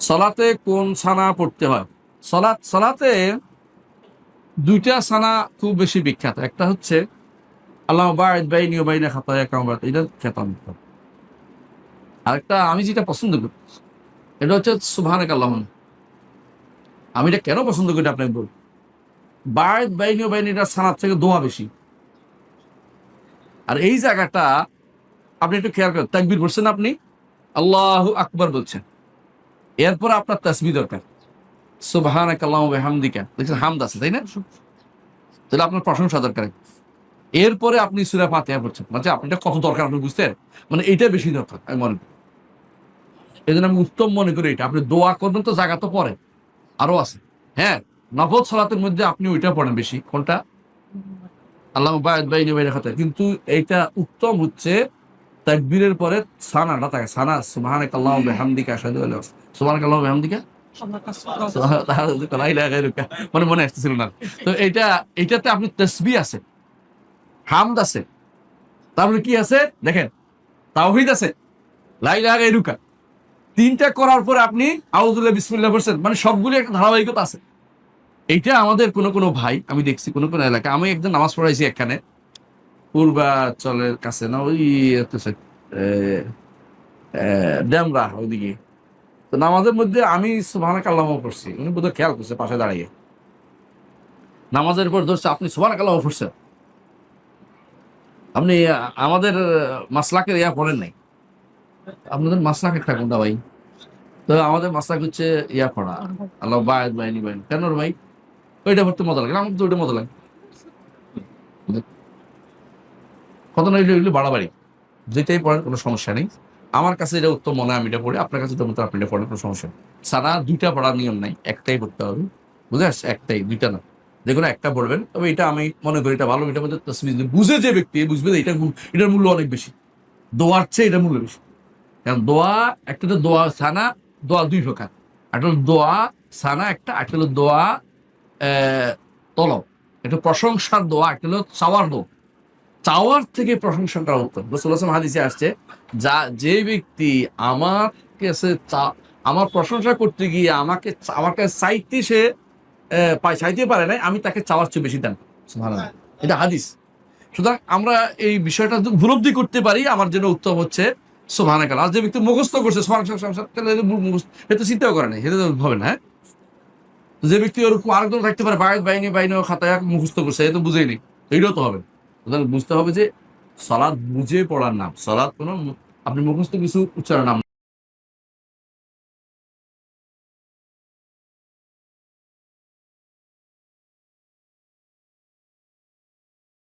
সলাতে কোন সানা পড়তে হয়? সলাতে দুইটা সানা খুব বেশি বিখ্যাত। একটা হচ্ছে আল্লাহ বা'দ বাইনি ওয়া বাইনা খাতায়া কামা, এটা খেতাম। আরেকটা আমি যেটা পছন্দ করি এটা হচ্ছে সুবহানাকা আল্লাহুম্মা। আমি এটা কেন পছন্দ করি আপনাকে বলব। বা'দ বাইনি ওয়া বাইনা এটা সানার থেকে দোয়া বেশি। আর এই জায়গাটা আপনি একটু খেয়াল করেন, তাকবীর পড়ছেন আপনি, আল্লাহু আকবার বলছেন। এরপর আপনার তাসবিহ দরকার। সুবহানাকা আল্লাহুম্মা ওয়া বিহামদিকা। দেখছেন হামদ আছে, তাই না? তাহলে আপনার প্রশংসা দরকার। এরপরে আপনি সূরা ফাতিহা পড়ছেন। মানে আপনি এটা কত দরকার আপনি বুঝতেন? মানে এইটা বেশি দরকার আমি মনে করি। এজন্য আমি উত্তম মনে করি এটা। আপনি দোয়া করবেন তো জায়গা তো পরে। আরো আছে। হ্যাঁ, নফল সালাতের মধ্যে আপনি ওইটা পড়েন বেশি। কোনটা? আল্লাহুম্মা বা'দ বাইনি ওয়া বাইনা খাতায়া। কিন্তু এইটা উত্তম হচ্ছে তাকবীরের পরে সানাটা থাকে। সানা সুবহানাকা আল্লাহুম্মা ওয়া বিহামদিকা আশহাদু আল্লা ইলাহা ইল্লা আনতা। সুবহানাকা আল্লাহুম্মা ওয়া বিহামদিকা লা ইলাহা গায়রুকা। মানে মনে আসতেছিল না। তো এইটাতে আপনি তাসবিহ আছে, হামদ আছে। তারপরে কি আছে? দেখেন, তাওহীদ আছে, লা ইলাহা গায়রুকা। ৩ টা করার পরে আপনি আউযুবিল্লাহি বিসমিল্লাহ পড়ছেন। মানে সবগুলো একটা ধারাবাহিকতা আছে। এইটা আমাদের কোন ভাই আমি দেখছি কোন এলাকায়। আমি একদিন নামাজ পড়াইছি এখানে পূর্বাচলের কাছে না ওই হচ্ছে এ এ ডেমরা ওইদিকে। তো নামাজের মধ্যে আমি সুবহানাকা আল্লাহুম্মা পড়ছি। উনি বোধহয় খেয়াল করছে পাশে দাঁড়িয়ে। নামাজের পর ধরছে আপনি সুবহানাকা আল্লাহুম্মা পড়ছেন। আপনি আমাদের মাসলাকের পড়েন নাই। আপনাদের মাসলাক একটা কোনটা ভাই? তো আমাদের মাসলাক হচ্ছে পড়া। আল্লাহ বা'দ বাইনি বাইন। কেন রে ভাই? ওইটা পড়তে মজা লাগে। আমার তো ওইটা মজা লাগে। কত না হইলে বাড়াবাড়ি। যেটাই পড়েন কোনো সমস্যা নেই। আমার কাছে এটা উত্তম মনে হয় আমি এটা পড়ি। আপনার কাছে যেটা মত আপনি এটা পড়েন, কোনো সমস্যা নেই। সানা ২ টা পড়ার নিয়ম নাই। একটাই পড়তে হবে। বুঝে আসছে? একটাই, ২ টা না। যেকোনো একটা পড়বেন। তবে এটা আমি মনে করি এটা ভালো। এটার মধ্যে তাসবিহ বুঝে যে ব্যক্তি বুঝবে যে এটার মূল্য অনেক বেশি। দোয়ার চেয়ে এটার মূল্য বেশি। কারণ দোয়া একটা হলো দোয়া সানা, দোয়া ২ প্রকার। একটা হলো দোয়া সানা একটা, একটা হলো দোয়া অ্যা তলব। একটা প্রশংসার দোয়া, একটা হলো চাওয়ার দোয়া। চাওয়ার থেকে প্রশংসা করা উত্তম। রাসূলুল্লাহ সাল্লাল্লাহু আলাইহি ওয়াসাল্লাম হাদিসে আসছে, যে ব্যক্তি আমার কাছে আমার প্রশংসা করতে গিয়ে আমার কাছে চাইতে সে চাইতে পারে নাই, আমি তাকে চাওয়ার চেয়ে বেশি দান। সুবহানাল্লাহ। এটা হাদিস। সুতরাং আমরা এই বিষয়টা যদি উপলব্ধি করতে পারি আমার জন্য উত্তম হচ্ছে সুবহানাল্লাহ। আর যে ব্যক্তি মুখস্থ করছে সুবহানাল্লাহ তাহলে মুখস্থ এটা চিন্তাও করে নাই। এটা তো হবে না, হ্যাঁ? যে ব্যক্তি ওরকম আরেকজন থাকতে পারে বা'দ বাইনি বাইনা খাতায়া মুখস্থ করছে, এ তো বুঝেই নেই। এইটাও তো হবে না। সুতরাং বুঝতে হবে যে সালাত বুঝে পড়ার নাম। সালাত কোনো আপনি মুখস্থ কিছু উচ্চারণ নাম